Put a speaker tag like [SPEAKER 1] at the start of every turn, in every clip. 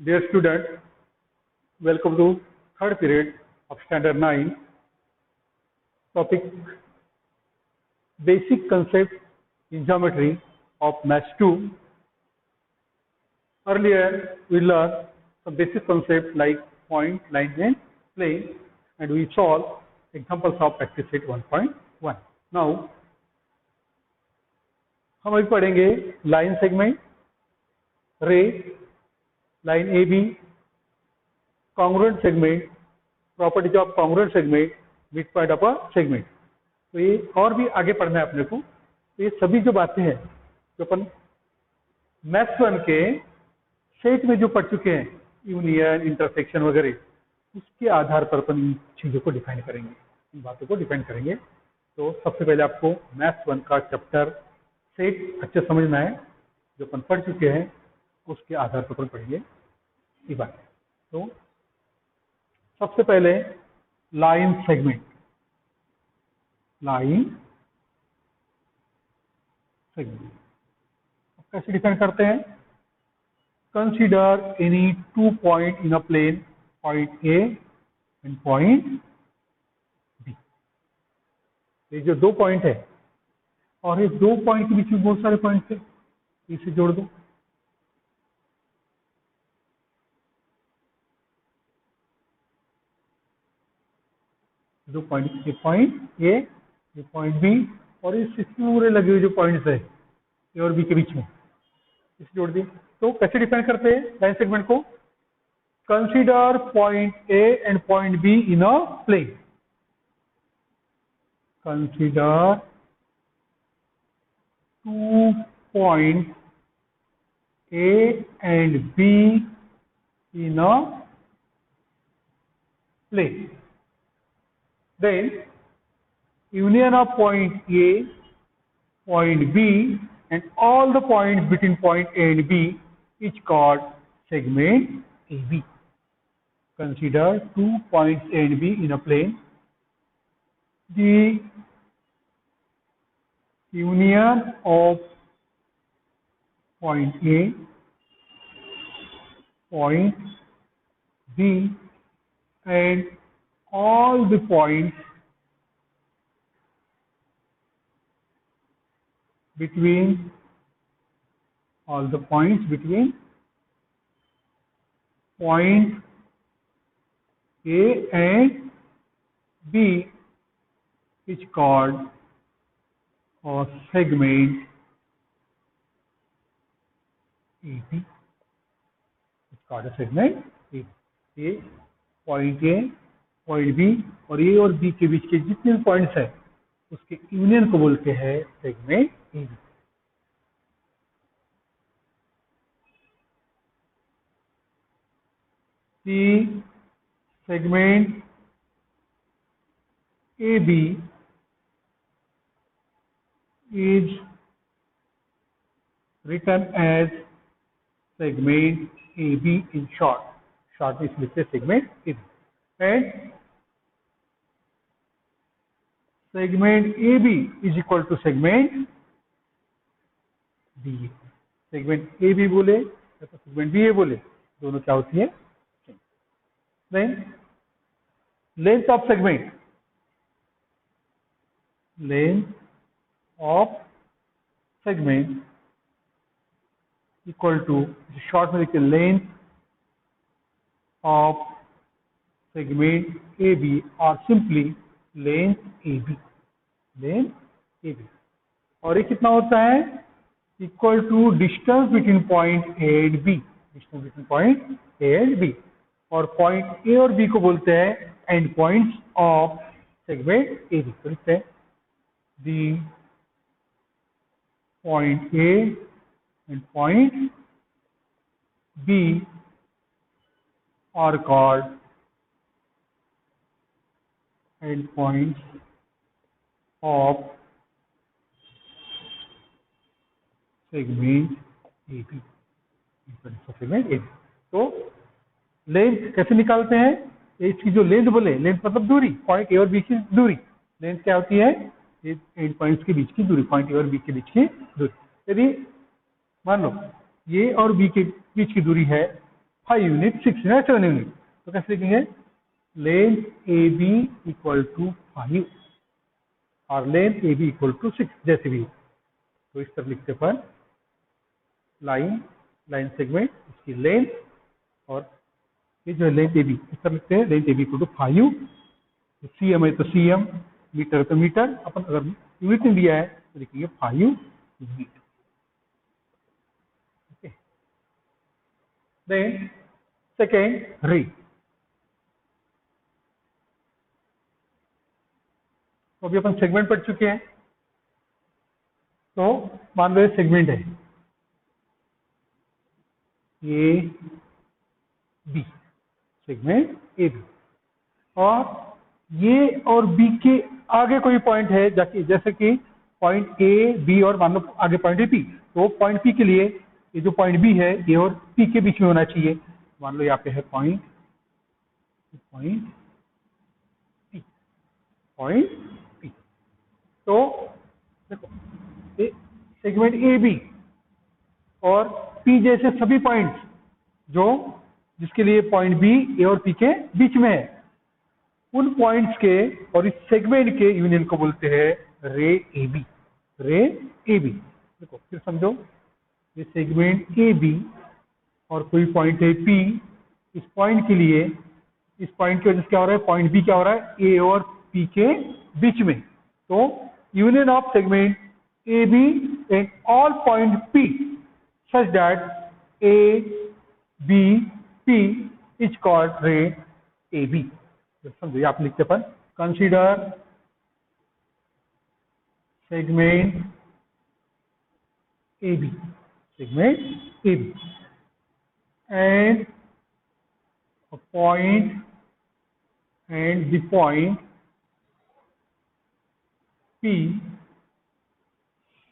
[SPEAKER 1] Dear student, welcome to third period of Standard 9. Topic Basic Concept in Geometry of Math 2. Earlier, we learned some basic concepts like point, line, and plane, and we solved examples of practice set 1.1. Now, हम अभी पढ़ेंगे line segment, ray, line A B, congruent segment, properties of congruent segment, mid point of a segment. तो ये और भी आगे पढ़ना है अपने को। तो ये सभी जो बातें हैं जो अपन मैथ्स 1 के सेट में जो पढ़ चुके हैं, यूनियन, इंटरसेक्शन वगैरह, उसके आधार पर अपन इन चीज़ों को डिफाइन करेंगे, इन बातों को डिफाइन करेंगे। तो सबसे पहले आपको मैथ्स 1 का चैप्टर सेट अच्छे समझना है, जो अपन पढ़ चुके हैं उसके आधार पर अपन पढ़ेंगे ये बात। तो सबसे पहले लाइन सेगमेंट, लाइन सेगमेंट कैसे डिफाइन करते हैं? Consider any two point in a plane, point A and point B. ये जो दो पॉइंट है, और ये दो पॉइंट के बीच में बहुत सारे पॉइंट है, इसे जोड़ दो। दो पॉइंट, ये पॉइंट ए, ये पॉइंट बी, और इस पूरे लगे हुए जो पॉइंट्स है ए और बी के बीच में, इसे जोड़ दिए। तो कैसे डिफाइन करते हैं लाइन सेगमेंट को? Consider point A and point B in a plane. Consider two point A and B in a plane. Then union of point A, point B, and all the points between point A and B is called segment AB. Consider 2 points A and B in a plane. The union of point A, point B, and all the points between point A and B is called a segment AB. It's called a segment AB. A, point A, point B, और A और B के बीच के जितने भी points हैं उसके union को बोलते हैं segment A B. The segment A B is written as segment A B in short में लिखते हैं segment A B. And segment AB is equal to segment BA। segment AB बोले या तो segment BA बोले, दोनों क्या होती है? Then length of segment, equal to short में लिखते length of segment AB or simply length AB, और ये कितना होता है? Equal to distance between point A and B, और पॉइंट ए और बी को बोलते हैं end points of segment A B. तो लिखते हैं the point A and point B are called end points of segment AB, segment AB। तो length कैसे निकालते हैं? इसकी जो लेंथ बोले, लेंथ मतलब दूरी, पॉइंट ए और बी की दूरी। लेंथ क्या होती है? एंड पॉइंट्स के बीच की दूरी, पॉइंट ए और बी के बीच की दूरी। यदि मान लो ये और बी के बीच की दूरी है 5 यूनिट, 6 यूनिट, 7 यूनिट। तो कैसे लिखेंगे? Length A B equal to 5 और length A B equal to 6 जैसे भी। तो इस तरह लिखते पर लाइन सेगमेंट, इसकी लेंथ और ये जो है लेंथ ए बी, इस तरह लिखते हैं length A B equal to 5। C M है तो सी एम, मीटर है तो मीटर, अपन अगर यूनिट में दिया है तो लिखेंगे 5 यूनिट। ओके, देन सेकेंड रे। तो अभी अपन सेगमेंट पढ़ चुके हैं। तो मान लो सेगमेंट है A B, segment A B, और ये और बी के आगे कोई पॉइंट है, जैसे कि पॉइंट ए बी और मान लो आगे पॉइंट है पी। तो पॉइंट पी के लिए ये जो पॉइंट बी है ए और पी के बीच में होना चाहिए। मान लो यहाँ पे है पॉइंट पी। तो देखो सेगमेंट ए बी और पी जैसे सभी पॉइंट्स जिसके लिए पॉइंट बी ए और पी के बीच में है, उन पॉइंट्स के और इस सेगमेंट के यूनियन को बोलते हैं रे ए बी। रे ए बी, देखो फिर समझो, ये सेगमेंट ए बी और कोई पॉइंट है पी, इस पॉइंट के लिए, इस पॉइंट की वजह से क्या हो रहा है, पॉइंट बी क्या हो रहा है, ए और पी के बीच में। तो union of segment A B and all point P such that A B P is called ray A B. समझिए, आप लिखते पर consider segment A B, segment A B and a point and the point P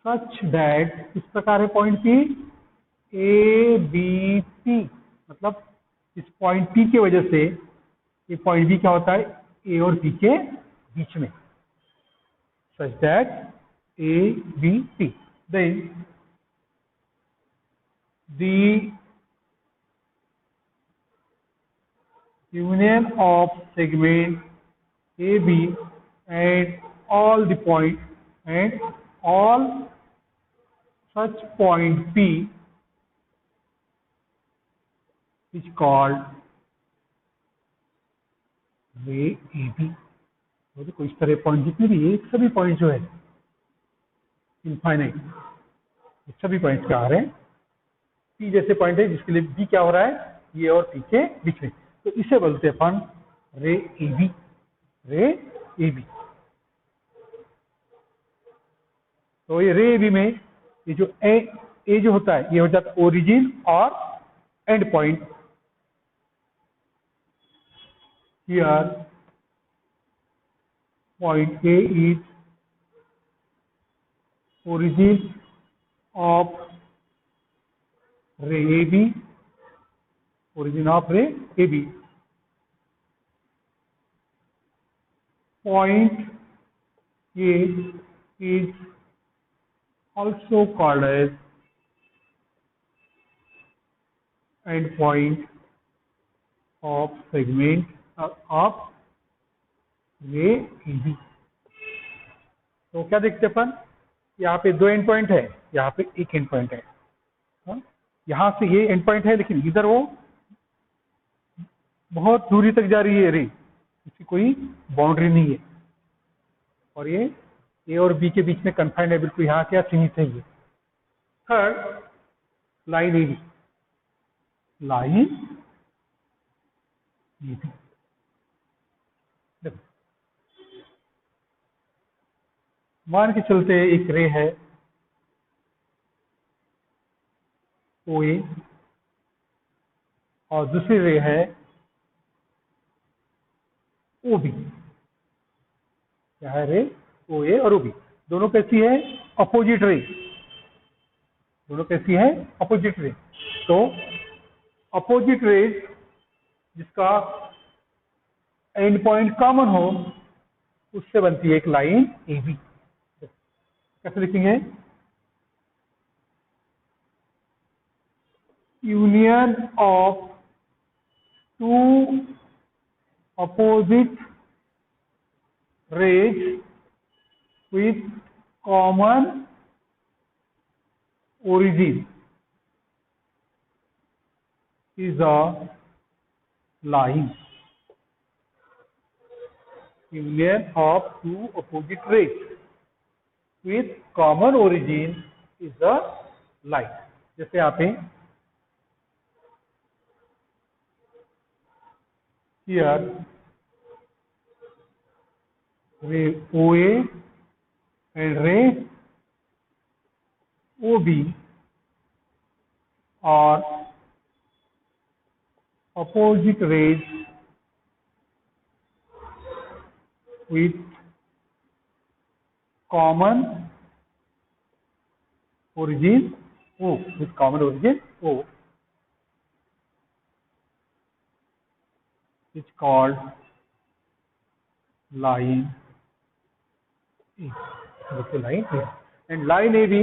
[SPEAKER 1] such that, इस प्रकार है point P A B P, मतलब इस point P की वजह से ये पॉइंट B क्या होता है, A और P के बीच में, such that A B P, then the union of segment AB and all the point and all such point P is called रे ए बी। तो देखो इस तरह पॉइंट जितने भी ये सभी पॉइंट जो है इनफाइनाइट, सभी पॉइंट्स क्या आ रहे हैं, पी जैसे पॉइंट है जिसके लिए बी क्या हो रहा है, ये और पी के बीच में। तो इसे बोलते हैं अपन रे ए बी, रे ए बी। तो ये रे ए बी में ये जो ए जो होता है ये हो जाता है ओरिजिन और and point. Here point A is origin of ray AB, origin of ray AB. Point A is also called as end point of segment of ray AB. तो क्या देखते अपन, यहाँ पे दो एंड पॉइंट है, यहाँ पे एक एंड पॉइंट है। यहाँ से ये एंड पॉइंट है लेकिन इधर वो बहुत दूरी तक जा रही है रे, इसकी कोई बाउंड्री नहीं है, और ये ए और बी के बीच में कन्फाइंड है, बिल्कुल यहाँ क्या सीमित है ये। Third line A B, line A B, मान के चलते एक रे है ओ ए और दूसरी रे है ओ बी। क्या है रे ओ ए और ओ बी, दोनों कैसी है, अपोजिट रे, दोनों कैसी है, अपोजिट रे। तो अपोजिट रे जिसका एंड पॉइंट कॉमन हो उससे बनती है एक लाइन ए बी। कैसे लिखेंगे, union of two opposite rays with common origin is a line. Union of two opposite rays with common origin is a line. जैसे यहाँ पे here ray OA and ray OB are opposite rays with common origin O, is called line A. Line A. And line AB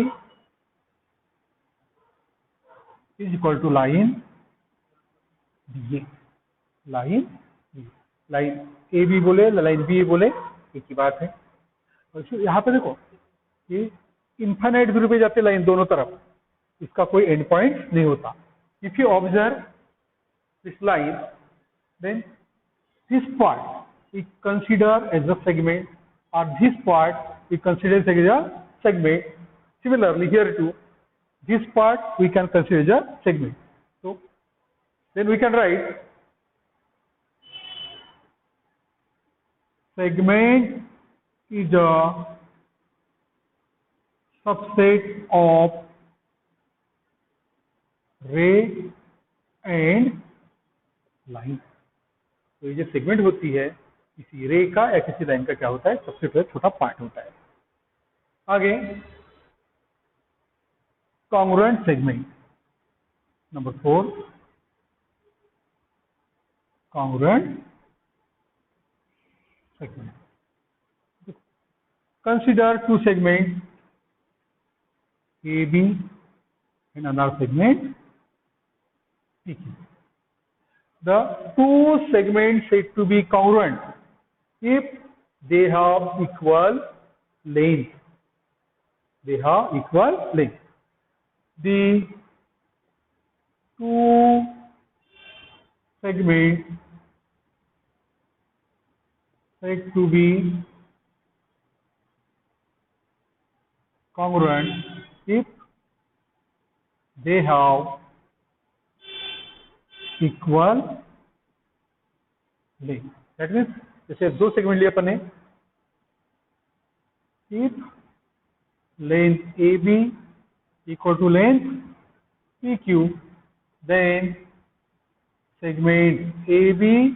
[SPEAKER 1] is equal to line BA. line AB बोले line BA बोले एक ही बात है। और यहाँ पे देखो ये इन्फाइनाइट व्यू पे जाते लाइन दोनों तरफ, इसका कोई एंड पॉइंट नहीं होता। If you observe this line then this part we consider as a segment, or this part we consider as a segment. Similarly here too, this part we can consider as a segment. So then we can write segment is a subset of ray and line. तो ये जो segment होती है किसी रे का या किसी लाइन का क्या होता है, सबसे पहले छोटा पार्ट होता है। आगे congruent segment number 4, congruent segment. Consider two segment AB and another segment PQ. The two segments said to be congruent if they have equal length. They have equal length. The two segments said to be congruent if they have equal length. That means जैसे दो segment लिए अपन ने, if length AB equal to length PQ, then segment AB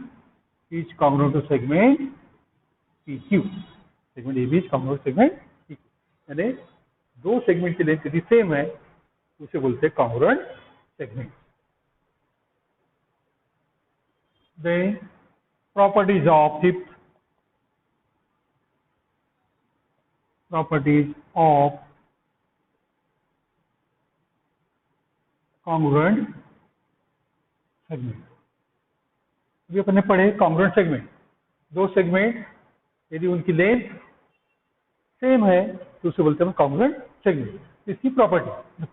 [SPEAKER 1] is congruent to segment PQ. Segment AB is congruent to segment PQ. यानी दो segment की length यदि same है तो उसे बोलते हैं congruent segment. Then properties of congruent segment। अभी अपन ने पढ़े कॉन्ग्रुएंट सेगमेंट, दो सेगमेंट यदि उनकी लेंथ सेम है तो उसे बोलते हैं कॉन्ग्रुएंट सेगमेंट। इसकी प्रॉपर्टी,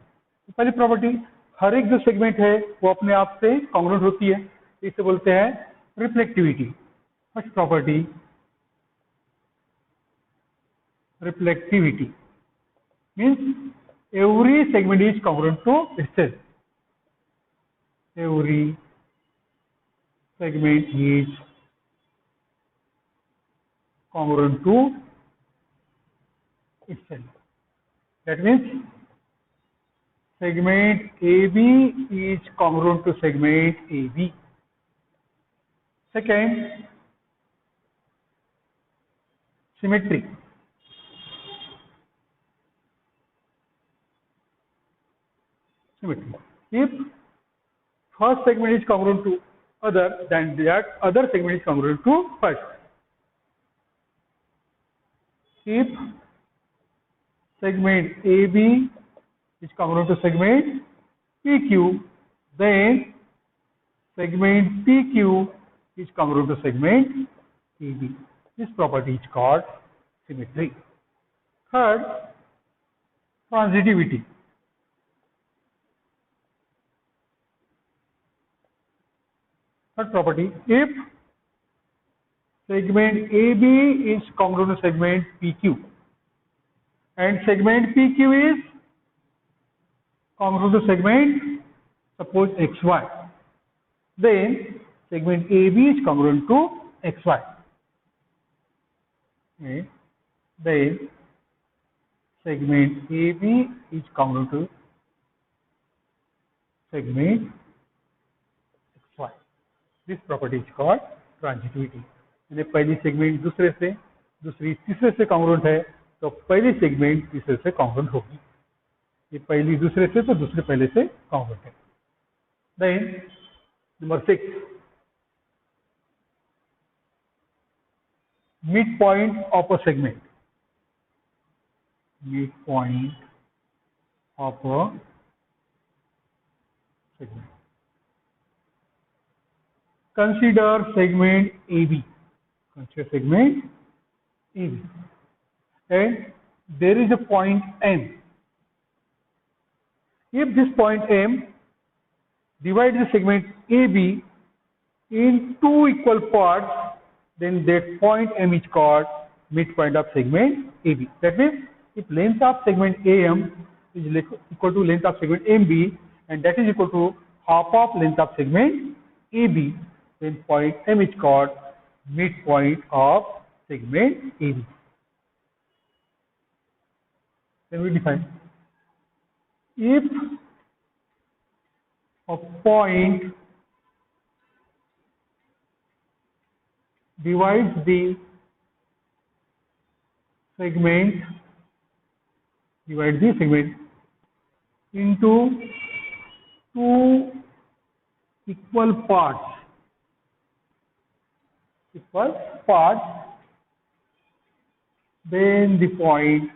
[SPEAKER 1] पहली प्रॉपर्टी, हर एक जो सेगमेंट है वो अपने आप से कॉन्ग्रुएंट होती है, इसे बोलते हैं reflectivity. First property reflectivity means every segment is congruent to itself. Every segment is congruent to itself. That means segment AB is congruent to segment AB. Second, symmetry. If first segment is congruent to other, then that other segment is congruent to first. If segment AB is congruent to segment PQ, then segment PQ is congruent to segment AB. This property is called symmetry. Third, transitivity. Third property, if segment AB is congruent to segment PQ and segment PQ is congruent to segment, suppose XY, then segment AB is congruent to XY. Okay. Then segment AB is congruent to segment XY. This property is called transitivity. यानी पहली segment दूसरे से, दूसरी तीसरे से congruent है, तो पहली सेगमेंट तीसरे से कॉन्ग्रुएंट होगी. ये पहली दूसरे से तो दूसरे पहले से कॉन्ग्रुएंट है. Then number 6, mid point of a segment. Mid point of a segment. Consider segment AB. Consider segment AB. And there is a point M. If this point M divides the segment AB in two equal parts, then that point M is called midpoint of segment AB. That means if length of segment AM is equal to length of segment MB, and that is equal to half of length of segment AB, then point M is called midpoint of segment AB. Then we define, if a point divides the segment into two equal parts, then the point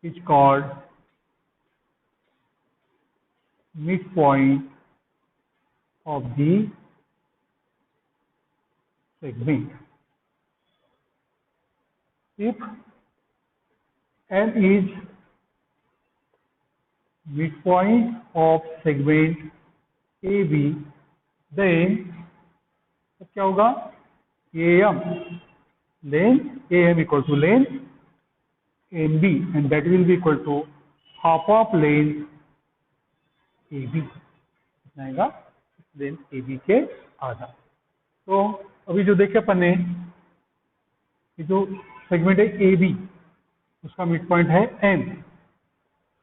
[SPEAKER 1] is called midpoint of the segment. If M is midpoint of segment AB, then क्या होगा, AM equal to length MB, and that will be equal to half of length AB. आएगा length AB के आधा. तो अभी जो देखे अपन ने, ये जो सेगमेंट है AB, उसका मिड पॉइंट है M.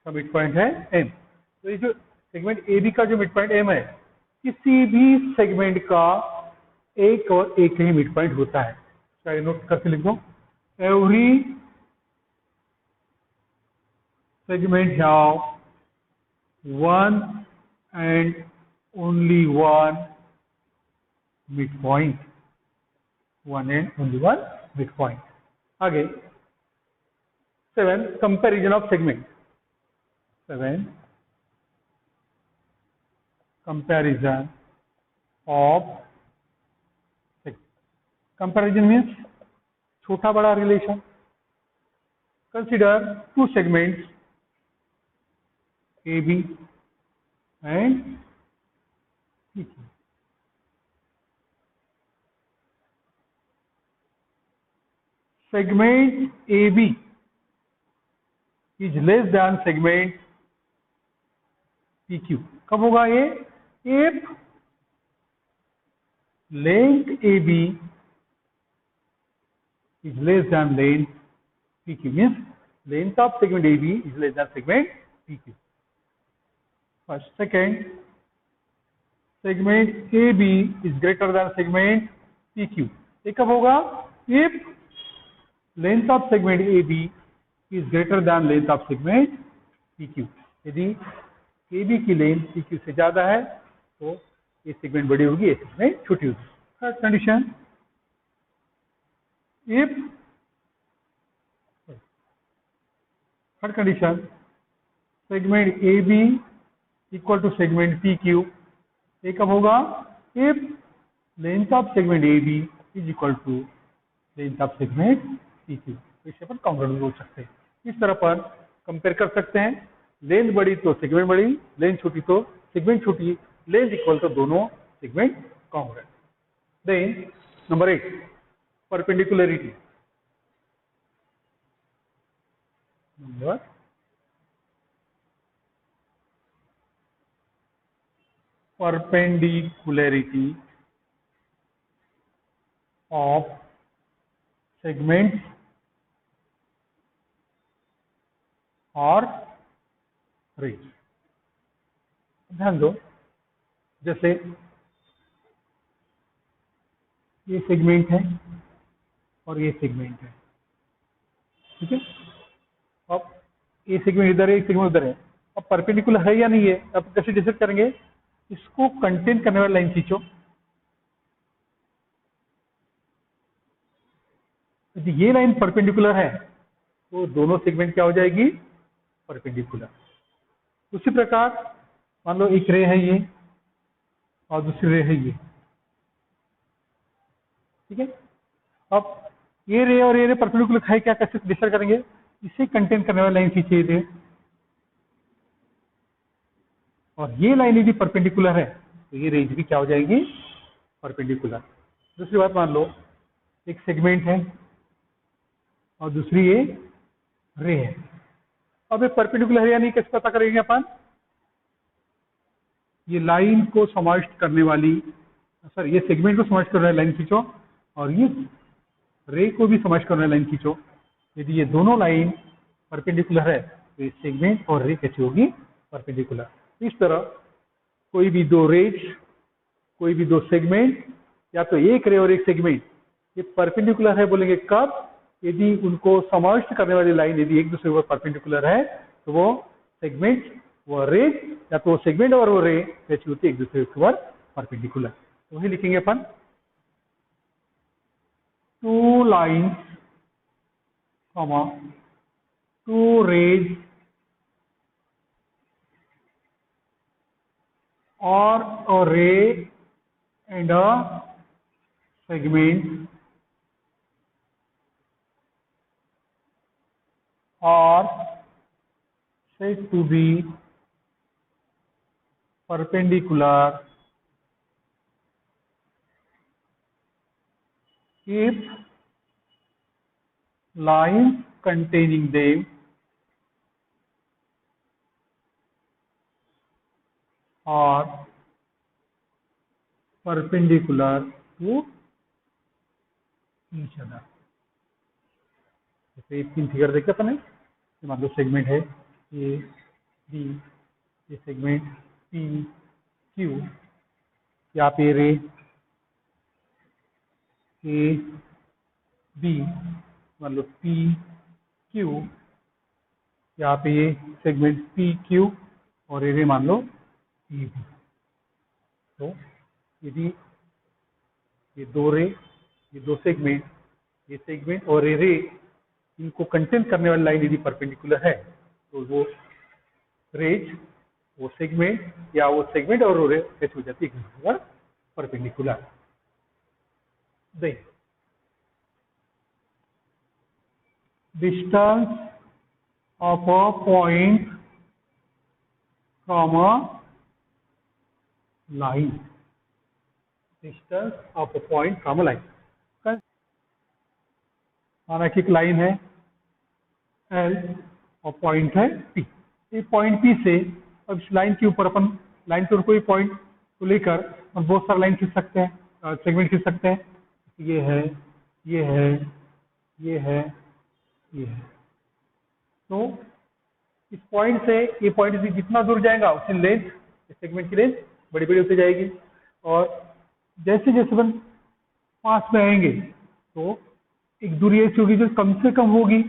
[SPEAKER 1] तो ये जो सेगमेंट AB का जो मिड पॉइंट M है, किसी भी सेगमेंट का एक और एक ही मिड पॉइंट होता है. चाहे नोट करके लिख दो, every segment have one and only one mid point. आगे 7, comparison of segment. Comparison of. Comparison means छोटा बड़ा relation. Consider two segments AB and PQ. Segment AB is less than segment PQ. कब होगा ये? If length AB is less than length PQ, means length of segment AB is less than segment PQ. First. Second, segment AB is greater than segment PQ. ये कब होगा? If length of segment AB is greater than length of segment PQ. यदि AB की length PQ से ज्यादा है तो ये सेगमेंट बड़ी होगी, ये सेगमेंट छोटी होगी. Third condition, if segment AB equal to segment PQ, ये कब होगा? If length of segment A B is equal to length of segment C Q. इसे अपन कॉन्ग्रुएंट बोल सकते हैं। इस तरह पर कंपेयर कर सकते हैं। लेंथ बड़ी तो सेगमेंट बड़ी, लेंथ छोटी तो सेगमेंट छोटी, लेंथ इक्वल तो दोनों segment congruent. Then number 8, perpendicularity. Number perpendicularity of segments or rays। ध्यान दो, जैसे ये सेगमेंट है और ये सेगमेंट है, ठीक है। अब ये सेगमेंट इधर है, एक सेगमेंट उधर है। अब परपेंडिकुलर है या नहीं है, अब कैसे डिसाइड करेंगे? इसको कंटेन करने वाली लाइन खींचो। यदि ये लाइन परपेंडिकुलर है तो दोनों सेगमेंट क्या हो जाएगी? परपेंडिकुलर। उसी प्रकार मान लो एक रे है ये और दूसरी रे है ये, ठीक है। अब ये रे और ये रे परपेंडिकुलर है क्या, कैसे डिसाइड करेंगे? इसे कंटेन करने वाली लाइन खींचिए थे, और ये लाइन यदि परपेंडिकुलर है तो ये रेंज भी क्या हो जाएगी? परपेंडिकुलर। दूसरी बात मान लो एक सेगमेंट है और दूसरी ये रे है। अब ये परपेंडिकुलर है या नहीं कैसे पता करेंगे अपन? ये लाइन को समाविष्ट करने वाली, सर ये सेगमेंट को समाविष्ट करने वाली लाइन खींचो और ये रे को भी समाविष्ट करने वाली लाइन खींचो। यदि ये दोनों लाइन परपेंडिकुलर है तो ये सेगमेंट और रे कैसी होगी? परपेंडिकुलर। इस तरह कोई भी दो रेज, कोई भी दो सेगमेंट, या तो एक रे और एक सेगमेंट ये परपेंडिकुलर है बोलेंगे कब? यदि उनको समाविष्ट करने वाली लाइन यदि एक दूसरे पर परपेंडिकुलर है तो वो सेगमेंट, वो रेज, या तो वो सेगमेंट और वो रे कैसी होती है? एक दूसरे के ऊपर परपेंडिकुलर। तो वही लिखेंगे अपन, two lines comma two rays or a ray and a segment are said to be perpendicular if lines containing them are perpendicular to each other। जैसे तीन फिगर देखे अपन, मान लो सेगमेंट है ए बी, ये सेगमेंट पी क्यू, यहाँ पे रे ए बी, मान लो पी क्यू, यहाँ पे ये सेगमेंट पी क्यू और ये रे मान लो ई बी। तो यदि ये दो रे, ये दो सेगमेंट, ये सेगमेंट और ये रे, इनको कंटेन करने वाली लाइन यदि परपेंडिकुलर है तो वो रेज, वो सेगमेंट, या वो सेगमेंट और वो रे कैसे हो जाती है? Perpendicular. Then distance of a point from a line, distance of a point from a line। माना कि एक लाइन है L और पॉइंट है P। ये पॉइंट P से अब इस लाइन के ऊपर अपन लाइन पर कोई पॉइंट को लेकर और बहुत सारा लाइन खींच सकते हैं, सेगमेंट खींच सकते हैं। ये है, ये है, ये है, ये है। तो इस पॉइंट से ये पॉइंट से जितना दूर जाएगा उसकी लेंथ, सेगमेंट की लेंथ बड़ी बड़ी होती जाएगी, और जैसे जैसे अपन पास में आएंगे तो एक दूरी ऐसी होगी जो कम से कम होगी,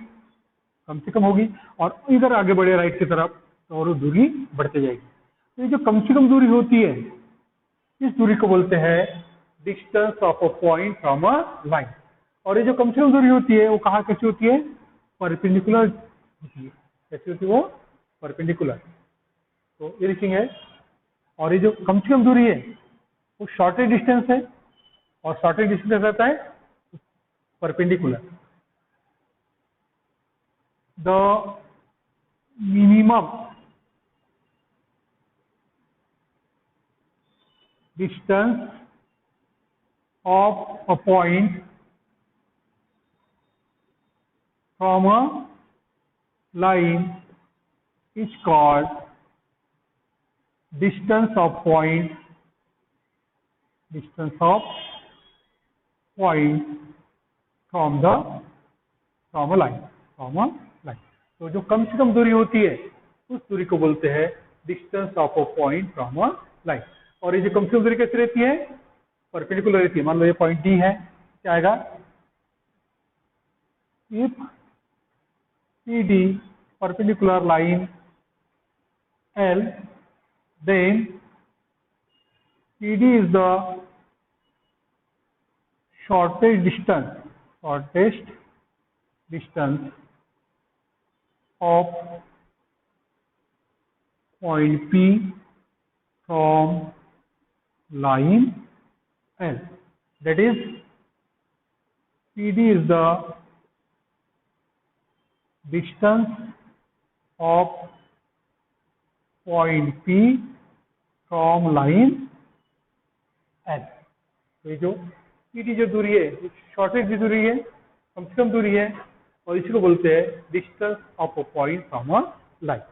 [SPEAKER 1] कम से कम होगी, और इधर आगे बढ़े राइट की तरफ तो और वो दूरी बढ़ते जाएगी। तो ये जो कम से कम दूरी होती है इस दूरी को बोलते हैं distance of a point from a line. और ये जो कम से कम दूरी होती है वो कहाँ कैसी होती है? परपेंडिकुलर होती है। कैसी होती है वो? परपेंडिकुलर। तो ये लिखेंगे। और ये जो कम से कम दूरी है वो शॉर्टेज डिस्टेंस है, और शॉर्टेज डिस्टेंस रहता है perpendicular. The minimum distance of a point from a line is called distance of point from a line, तो जो कम से कम दूरी होती है उस दूरी को बोलते हैं distance of a point from a line. और ये जो कम से कम दूरी कैसे रहती है, परपेंडिकुलर रहती है। मान लो ये पॉइंट डी है, क्या आएगा, if CD perpendicular line L, then CD is the shortest distance of point P from line L. That is, CD is the distance of point P from line L. तो ये जो PD जो दूरी है, shortage दूरी है, कम से कम दूरी है, और इसी को बोलते हैं distance of a point from a line.